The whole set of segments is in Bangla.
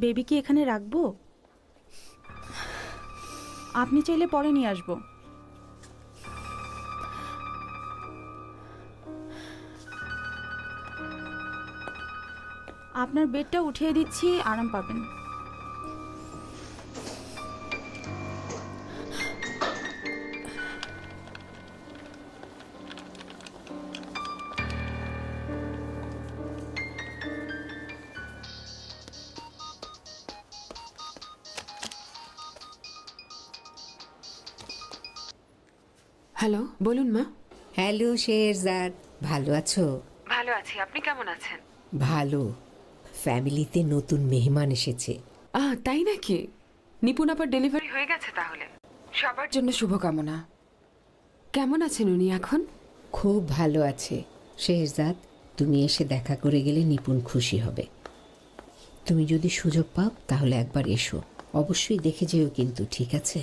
বেবি কি এখানে রাখবো? আপনি চাইলে পরে নিয়ে আসবো। আপনার বেডটা উঠিয়ে দিচ্ছি, আরাম পাবেন। হ্যালো, বলুন মা। হ্যালো শেরজাদ, ভালো আছো? ভালো আছি, আপনি কেমন আছেন? ভালো। ফ্যামিলিতে নতুন মেহমান এসেছে। তাই নাকি? নিপুণ আপার ডেলিভারি হয়ে গেছে তাহলে? সবার জন্য শুভকামনা। কেমন আছেন উনি এখন? খুব ভালো আছে। শেরজাদ, তুমি এসে দেখা করে গেলে নিপুণ খুশি হবে। তুমি যদি সুযোগ পাও তাহলে একবার এসো। অবশ্যই দেখে যেও কিন্তু, ঠিক আছে?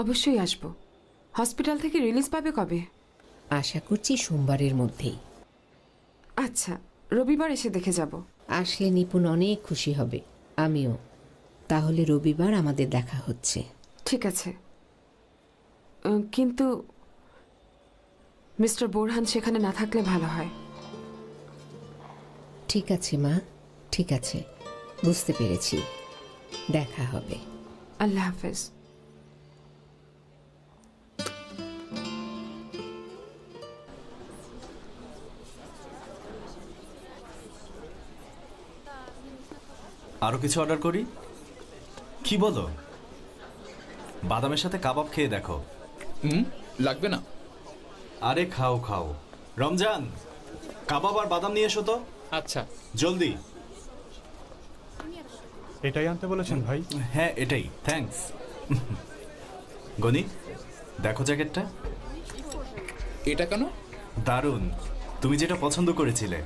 অবশ্যই আসবো। হসপিটাল থেকে রিলিজ পাবে কবে? আশা করছি সোমবারের মধ্যেই। আচ্ছা, রবিবার এসে দেখে যাব। আসলে নিপুণ অনেক খুশি হবে, আমিও। তাহলে রবিবার আমাদের দেখা হচ্ছে। ঠিক আছে, কিন্তু মিস্টার বোরহান সেখানে না থাকলে ভালো হয়। ঠিক আছে মা, ঠিক আছে, বুঝতে পেরেছি। দেখা হবে। আল্লাহ হাফেজ। আরো কিছু অর্ডার করি? কি বলো? বাদামের সাথে কাবাব খেয়ে দেখো। লাগবে না। আরে খাও খাও। রমজান, কাবাব আর বাদাম নিয়ে এসো তো। আচ্ছা। জলদি। এটাই আনতে বলেছেন ভাই? হ্যাঁ এটাই, থ্যাঙ্কস। গনি, দেখো জ্যাকেটটা। এটা কেন? দারুণ, তুমি যেটা পছন্দ করেছিলে।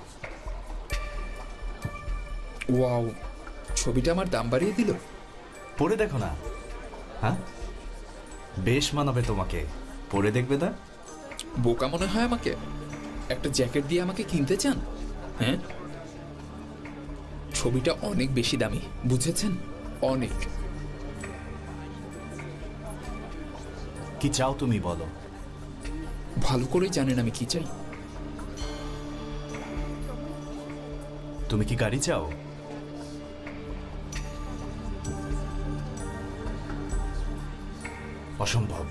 ওয়াও, ছবিটা আমার দাম বাড়িয়ে দিল। পরে দেখো না। হ্যাঁ, বেশ মানাবে তোমাকে। পরে দেখবে না? বোকা মনে হয় আমাকে? একটা জ্যাকেট দিয়ে আমাকে কিনতে চান? হ্যাঁ, ছবিটা অনেক বেশি দামি, বুঝেছেন? অনেক। কি চাও তুমি বলো? ভালো করেই জানেন আমি কি চাই। তুমি কি গাড়ি চাও? অসম্ভব।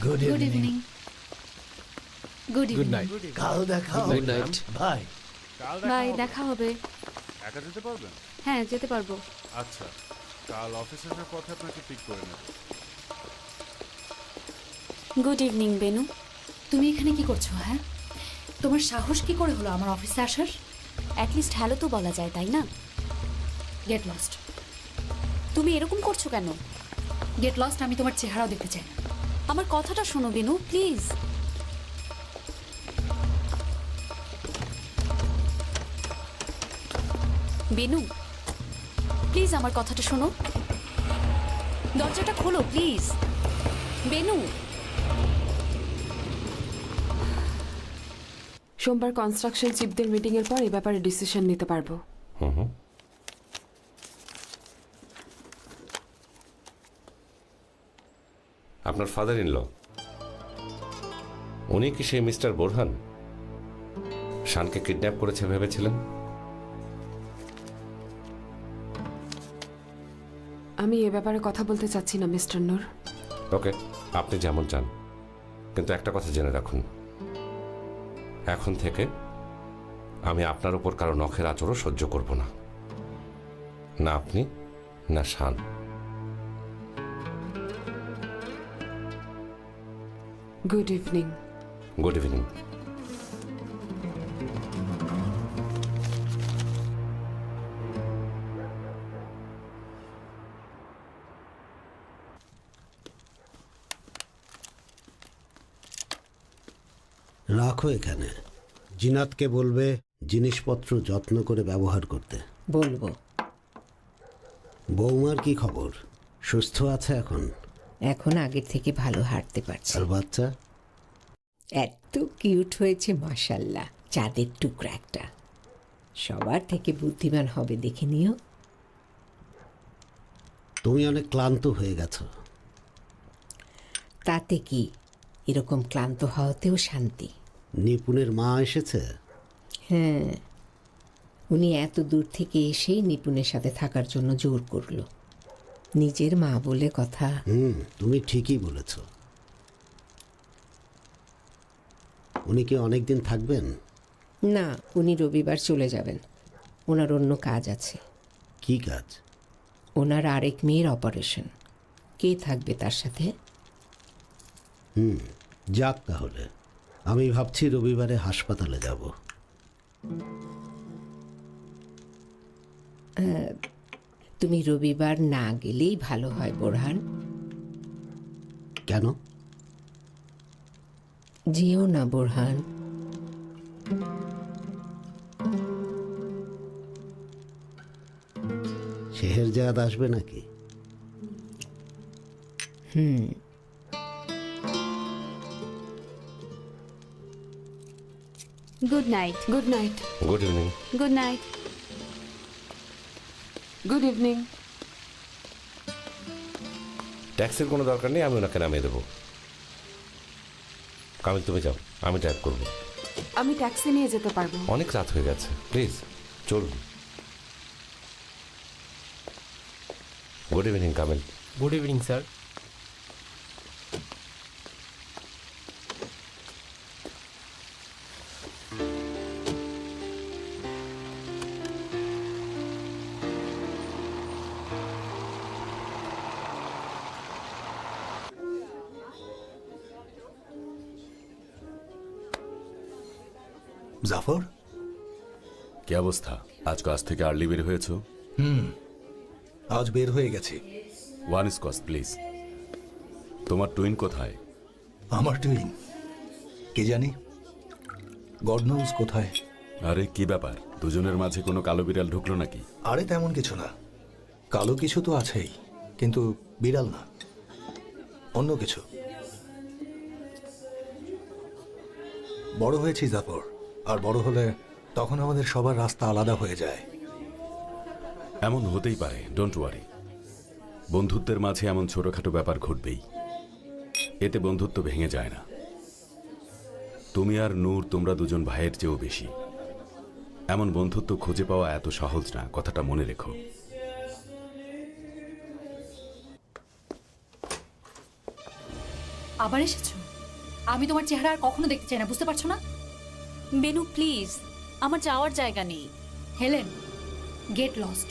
Good evening. Good night. কাল দেখা গুড নাইট ভাই। বাই, দেখা হবে। একা যেতে পারবেন? হ্যাঁ, যেতে পারবো। আচ্ছা, কাল অফিসে আসার পথে আপনাকে পিক করে নেব। Good evening Benu. তুমি এখানে কি করছো? হ্যাঁ, তোমার সাহস কি করে হলো আমার অফিসে আসার? অ্যাটলিস্ট হ্যালো তো বলা যায়, তাই না? Get lost. তুমি এরকম করছো কেন? Get lost. আমি তোমার চেহারাও দেখতে চাই না। আমার কথাটা শোনো বেনু, প্লিজ। বেনু, প্লিজ আমার কথাটা শোনো। দরজাটা খোলো প্লিজ। বেনু। সোমবার কনস্ট্রাকশন চিফদের মিটিং এর পর এই ব্যাপারে ডিসিশন নিতে পারবো। আপনার ফাদার ইন ল, উনি কি সেই মিস্টার বোরহান শানকে কিডন্যাপ করেছে ভেবেছিলেন? আমি এ ব্যাপারে কথা বলতে চাচ্ছি না মিস্টার নূর। ওকে, আপনি যেমন চান, কিন্তু একটা কথা জেনে রাখুন, এখন থেকে আমি আপনার উপর কারো নখের আঁচড়ও সহ্য করব না। না আপনি, না Shan. Good evening. Good evening. রাখো এখানে। জিনাতকে বলবে জিনিসপত্র যত্ন করে ব্যবহার করতে। বলবো। বৌমার কি খবর? সুস্থ আছে এখন? এখন আগের থেকে ভালো হাঁটতে পারছে। আর বাচ্চা? এত কিউট হয়েছে মাশাল্লাহ, চাঁদের টুকরা একটা। সবার থেকে বুদ্ধিমান হবে দেখে নিও। তুমি অনেক ক্লান্ত হয়ে গেছো। তাতে কি, এরকম ক্লান্ত হওয়াতেও শান্তি। নিপুণের মা এসেছে? হ্যাঁ, উনি এত দূর থেকে এসেই নিপুণের সাথে থাকার জন্য জোর করলো। নিজের মা বলে কথা। তুমি ঠিকই বলেছ। উনি কি অনেকদিন থাকবেন? না, উনি রবিবার চলে যাবেন। ওনার অন্য কাজ আছে। কি কাজ? ওনার আরেক মেয়ের অপারেশন। কে থাকবে তার সাথে? যাক তাহলে। আমি ভাবছি রবিবারে হাসপাতালে যাব। তুমি রবিবার না গেলেই ভালো হয় বোরহান। কেন? যেও না বোরহান। শেহরজাদ আসবে নাকি? Good night. Good night. Good evening. Good night. Good evening. ট্যাক্সির কোনো দরকার নেই, আমি ওনাকে নামিয়ে দেবো। কামিল তুমি যাও, আমি ড্রাইভ করবো। আমি ট্যাক্সি নিয়ে যেতে পারবো। অনেক রাত হয়ে গেছে, প্লিজ চলুন। Good evening Kamil. Good evening sir. Jafar, কি অবস্থা? আজ কাজ থেকে আর্লি বের হয়েছো? আজ বের হয়ে গেছি। One Scotch please. তোমার টুইন কোথায়? আমার টুইন কে জানি, গড নোজ কোথায়। আরে কি ব্যাপার, দুজনের মাঝে কোনো কালো বিড়াল ঢুকলো নাকি? আরে তেমন কিছু না, কালো কিছু তো আছেই, কিন্তু বিড়াল না, অন্য কিছু। বড় হয়েছি জাফর, আর বড় হলে তখন আমাদের সবার রাস্তা আলাদা হয়ে যায়। এমন হতেই পারে, ডোন্ট ওয়ারি। বন্ধুত্বের মাঝে এমন ছোটখাটো ব্যাপার ঘটবেই, এতে বন্ধুত্ব ভেঙে যায় না। তুমি আর নূর, তোমরা দুজন ভাইয়ের চেয়েও বেশি। এমন বন্ধুত্ব খুঁজে পাওয়া এত সহজ না, কথাটা মনে রেখো। আবার এসেছো? আমি তোমার চেহারা আর কখনো দেখতে চাই না, বুঝতে পারছো না? বেনু প্লিজ, আমার যাওয়ার জায়গা নেই। Helen, get lost.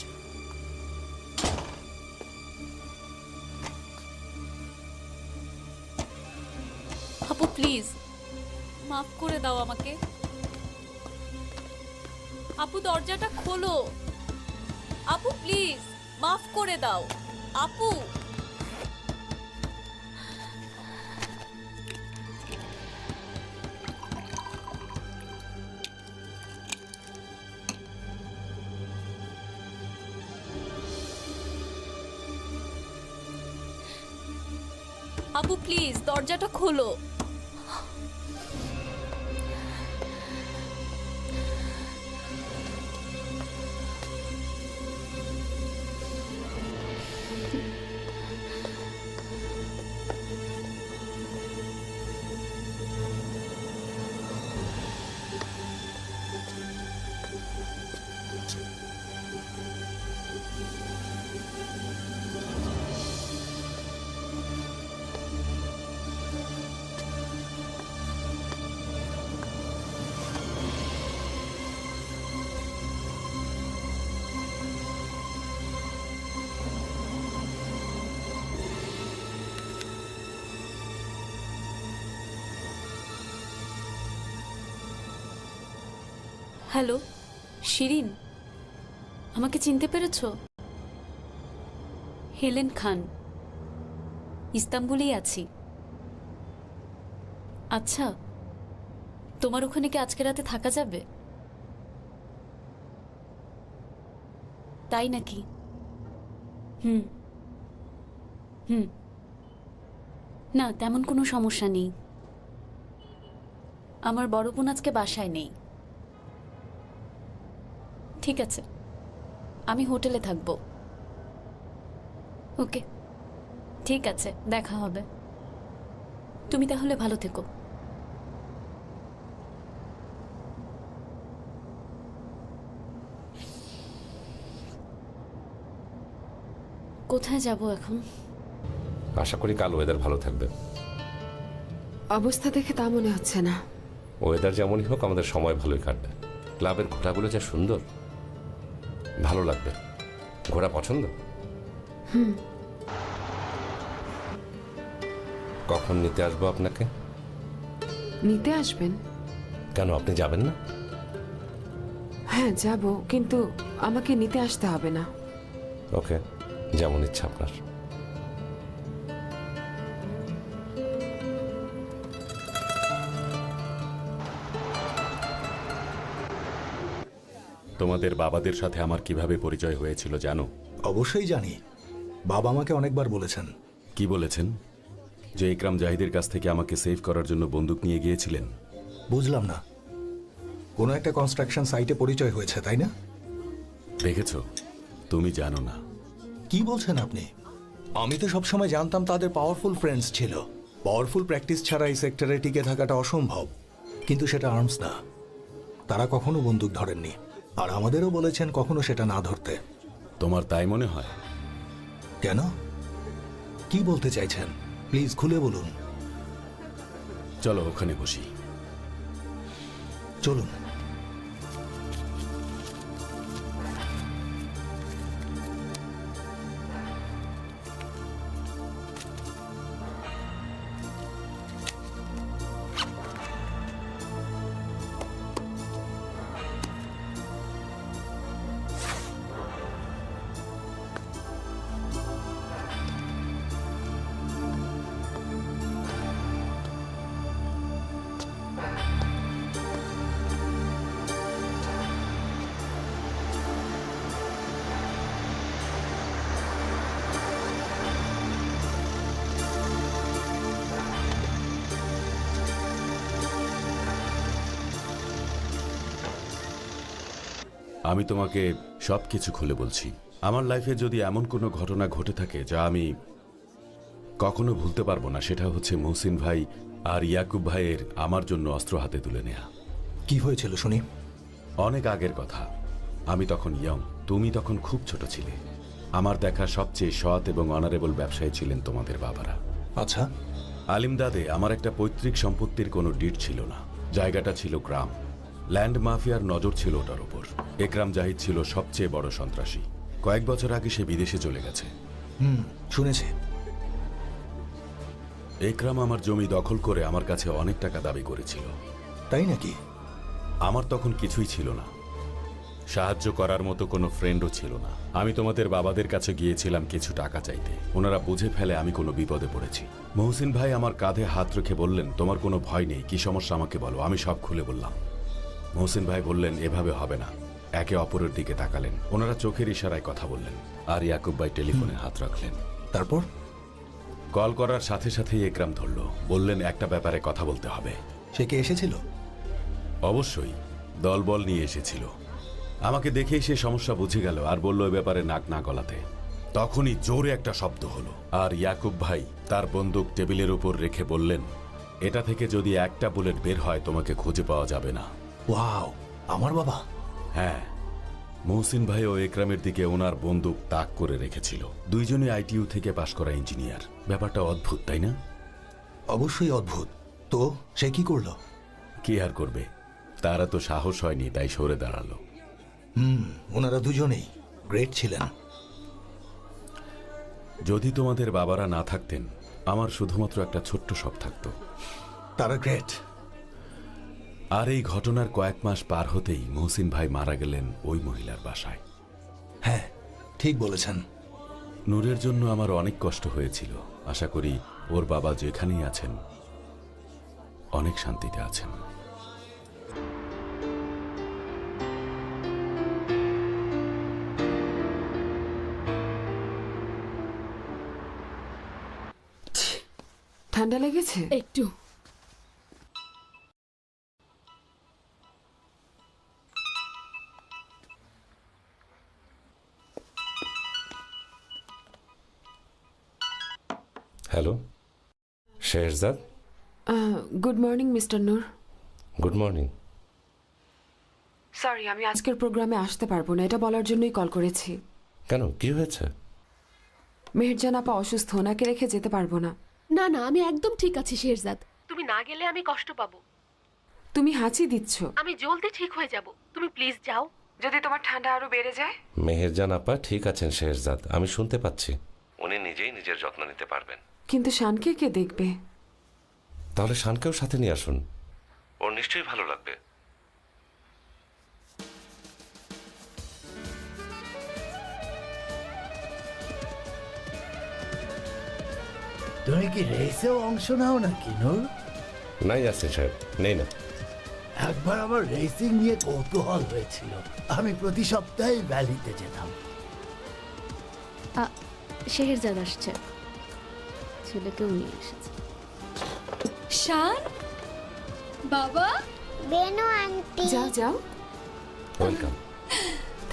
আপু প্লিজ, মাফ করে দাও আমাকে। আপু দরজাটা খোলো। আপু প্লিজ, মাফ করে দাও। আপু আপু প্লিজ, দরজাটা খোলো। হ্যালো শিরিন, আমাকে চিনতে পেরেছো? হেলেন খান, ইস্তাম্বুলেই আছি। আচ্ছা, তোমার ওখানে কি আজকে রাতে থাকা যাবে? তাই নাকি? না, তেমন কোনো সমস্যা নেই। আমার বড় বোন আজকে বাসায় নেই। ঠিক আছে, আমি হোটেলে থাকবো। ওকে, ঠিক আছে, দেখা হবে। তুমি তাহলে ভালো থেকো। কোথায় যাব এখন? আশা করি কাল ওয়েদার ভালো থাকবে। অবস্থা দেখে তা মনে হচ্ছে না। ওয়েদার যেমনই হোক, আমাদের সময় ভালোই কাটবে। ক্লাবের ঘোড়াগুলো যা সুন্দর, ভালো লাগবে। ঘোড়া পছন্দ? কখন নিতে আসবো আপনাকে? নিতে আসবেন? কেন, আপনি যাবেন না? হ্যাঁ যাব, কিন্তু আমাকে নিতে আসতে হবে না। ওকে, যেমন ইচ্ছা আপনার। তোমাদের বাবাদের সাথে আমার কিভাবে পরিচয় হয়েছিল জানো? অবশ্যই জানি, বাবা আমাকে অনেকবার বলেছেন। কি বলেছেন? যে ইকরাম জাহিদের কাছ থেকে আমাকে সেভ করার জন্য বন্দুক নিয়ে গিয়েছিলেন। বুঝলাম না, কোনো একটা কনস্ট্রাকশন সাইটে পরিচয় হয়েছে, তাই না? দেখেছো, তুমি জানো না। কি বলছেন আপনি? আমি তো সবসময় জানতাম তাদের পাওয়ারফুল ফ্রেন্ডস ছিল। পাওয়ারফুল প্র্যাকটিস ছাড়া এই সেক্টরে টিকে থাকাটা অসম্ভব। কিন্তু সেটা আর্মস না, তারা কখনো বন্দুক ধরেননি, আর আমাদেরও বলেছেন কখনো সেটা না ধরতে। তোমার তাই মনে হয়? কেন, কি বলতে চাইছেন? প্লিজ খুলে বলুন। চলো ওখানে বসি। চলুন। আমি তোমাকে সবকিছু খুলে বলছি। আমার লাইফে যদি এমন কোনো ঘটনা ঘটে থাকে যা আমি কখনো ভুলতে পারবো না, সেটা হচ্ছে মহসিন ভাই আর ইয়াকুব ভাইয়ের আমার জন্য অস্ত্র হাতে তুলে নেয়া। কি হয়েছিল শুনি? অনেক আগের কথা। আমি তখন ইয়ং, তুমি তখন খুব ছোট ছিলে। আমার দেখা সবচেয়ে সৎ এবং অনারেবল ব্যবসায়ী ছিলেন তোমাদের বাবারা। আচ্ছা। আলিমদাদে আমার একটা পৈতৃক সম্পত্তির কোনো ডিড ছিল না। জায়গাটা ছিল গ্রাম। ল্যান্ড মাফিয়ার নজর ছিল ওটার ওপর। একরাম জাহিদ ছিল সবচেয়ে বড় সন্ত্রাসী। কয়েক বছর আগে সে বিদেশে চলে গেছে। শুনেছি। একরাম আমার জমি দখল করে আমার কাছে অনেক টাকা দাবি করেছিল। তাই নাকি? আমার তখন কিছুই ছিল না, সাহায্য করার মতো কোনো ফ্রেন্ডও ছিল না। আমি তোমাদের বাবাদের কাছে গিয়েছিলাম কিছু টাকা চাইতে। ওনারা বুঝে ফেলে আমি কোনো বিপদে পড়েছি। মহসিন ভাই আমার কাঁধে হাত রেখে বললেন, তোমার কোনো ভয় নেই, কি সমস্যা আমাকে বলো। আমি সব খুলে বললাম। মহসিন ভাই বললেন, এভাবে হবে না। একে অপরের দিকে তাকালেন। ওনারা চোখের ইশারায় কথা বললেন, আর ইয়াকুব ভাই টেলিফোনে হাত রাখলেন। তারপর? কল করার সাথে সাথেই একরাম ধরল। বললেন, একটা ব্যাপারে কথা বলতে হবে। সে কি এসেছিল? অবশ্যই, দলবল নিয়ে এসেছিল। আমাকে দেখেই সে সমস্যা বুঝে গেল আর বলল এ ব্যাপারে নাক না গলাতে। তখনই জোরে একটা শব্দ হলো, আর ইয়াকুব ভাই তার বন্দুক টেবিলের উপর রেখে বললেন, এটা থেকে যদি একটা বুলেট বের হয় তোমাকে খুঁজে পাওয়া যাবে না। ওয়াও, আমার বাবা? হ্যাঁ, মহসিন ভাই ও একরামের দিকে ওনার বন্দুক তাক করে রেখেছিল। দুইজনই আইটিইউ থেকে পাশ করা ইঞ্জিনিয়ার। ব্যাপারটা অদ্ভুত, তাই না? অবশ্যই অদ্ভুত। তো সে কি করলো? কি আর করবে, তারা তো সাহস হয়নি, তাই সরে দাঁড়ালো। ওনারা দুজনেই গ্রেট ছিলেন। যদি তোমাদের বাবারা না থাকতেন, আমার শুধুমাত্র একটা ছোট্ট শখ থাকতো। তারা গ্রেট। আর এই ঘটনার কয়েক মাস পার হতেই মহসিন ভাই মারা গেলেন ওই মহিলার বাসায়। হ্যাঁ, ঠিক বলেছেন। নূরের জন্য আমার অনেক কষ্ট হয়েছিল। আশা করি ওর বাবা যেখানেই আছেন অনেক শান্তিতে আছেন। ঠান্ডা লেগেছে? একটু। Hello Shehzad, good morning mister Noor. Good morning. Sorry, আমি আজকের প্রোগ্রামে আসতে পারবো না, এটা বলার জন্যই কল করেছি। কেন, কি হয়েছে? মেহেরজান আপা অসুস্থ, ওনাকে রেখে যেতে পারবো না। না না, আমি একদম ঠিক আছি শেরজাদ। তুমি না গেলে আমি কষ্ট পাবো। তুমি হাঁচি দিচ্ছ। আমি জলদি ঠিক হয়ে যাব, তুমি প্লিজ যাও। যদি তোমার ঠান্ডা আরো বেড়ে যায়? মেহেরজান আপা ঠিক আছেন শেহজাদ, আমি শুনতে পাচ্ছি। উনি নিজেই নিজের যত্ন নিতে পারবেন। কিন্তু শানকে কে দেখবে? তাহলে শানকেও সাথে নিয়ে আসুন, ওর নিশ্চয়ই ভালো লাগবে। তুমি কি রেসেও অংশ নাও নাকি নূর? নাই আসছে সাহেব, নেই না। একবার আমার রেসিং নিয়ে কৌতূহল হয়েছিল, আমি প্রতি সপ্তাহে ভ্যালিতে যেতাম। শেহরজাদ আসছে, ছেলেকেও নিয়ে এসেছে। শান বাবা। বেনু আন্টি। যাও যাও। ওয়েলকাম।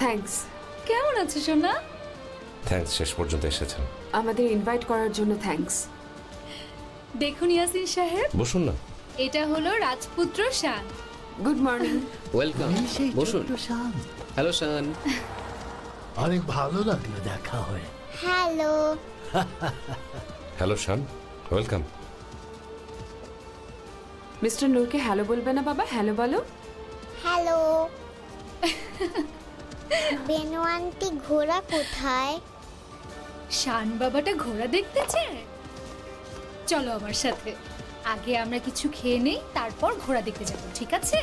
থ্যাঙ্কস। কেমন আছো সোনা? থ্যাঙ্কস, শেষ পর্যন্ত এসেছেন। আমাদের ইনভাইট করার জন্য থ্যাঙ্কস। দেখুন ইয়াসিন সাহেব, বসুন না। এটা হলো রাজপুত্র শান। Good morning. ওয়েলকাম, বসুন। হ্যালো শান। অনেক ভালো লাগলো দেখা হয়ে। Hello. Hello Shan, welcome. Mister নূরকে হ্যালো বলবে না বাবা? হ্যালো বলো। হ্যালো। বেনু আন্টি, ঘোড়া কোথায়? শান বাবাটা ঘোড়া দেখতেছে। চলো আমার সাথে, আগে আমরা কিছু খেয়ে নেই, তারপর ঘোড়া দেখতে যাবো, ঠিক আছে?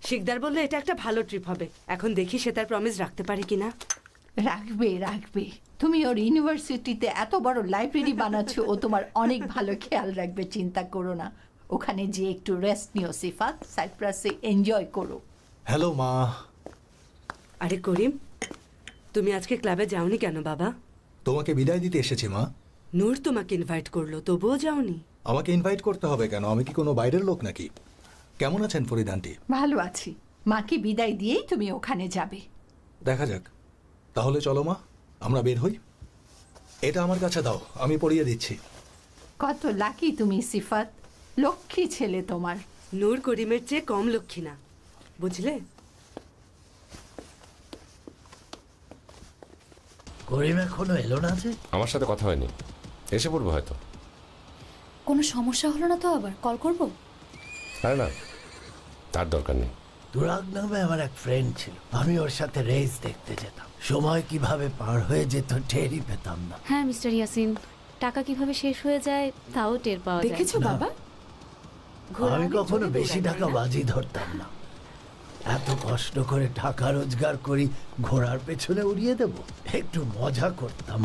শিকদার বললো এটা একটা ভালো ট্রিপ হবে, এখন দেখি সে তার প্রমিস রাখতে পারে কিনা। রাখবে রাখবে, তুমি ওর ইউনিভার্সিটিতে এত বড় লাইব্রেরি বানাচ্ছো, ও তোমার অনেক ভালো খেয়াল রাখবে, চিন্তা করো না। ওখানে যে একটু রেস্ট নিও সিফাত, সাইপ্রাসে এনজয় করো। হ্যালো মা। আরে করিম, তুমি আজকে ক্লাবে যাওনি কেন বাবা? তোমাকে বিদায় দিতে এসেছি মা। নূর তোমাকে ইনভাইট করলো, তবুও যাওনি? আমাকে ইনভাইট করতে হবে কেন? আমি কি কোনো বাইরের লোক নাকি? কেমন আছেন ফরিদ আন্টি? ভালো আছি। মাকে বিদায় দিয়েই তুমি ওখানে যাবে। দেখা যাক। তাহলে চলো মা, আমরা বের হই। এটা আমার কাছে দাও, আমি পরিয়ে দিচ্ছি। কত লাকি তুমি সিফাত, লক্ষ্মী ছেলে তোমার। নূর করিমের চেয়ে কম লক্ষ্মী না, বুঝলে? করিম এখনো এলো না যে? আমার সাথে কথা হয়নি, এসে পড়বো হয়তো। কোনো সমস্যা হলো না তো আবার কল করবো? আরে না, তার দরকার নেই। তুরাগ নামে আমার এক ফ্রেন্ড ছিল, আমি ওর সাথে রেস দেখতে যেতাম। সময় কিভাবে পার হয়ে যেত টেরই পেতাম না। হ্যাঁ মিস্টার ইয়াসিন, টাকা কিভাবে শেষ হয়ে যায় তাও টের পাওয়া যায়। দেখেছো বাবা? আমি কখনো বেশি টাকা বাজি ধরতাম না। এত কষ্ট করে টাকা রোজগার করি, ঘোড়ার পেছনে উড়িয়ে দেব? একটু মজা করতাম।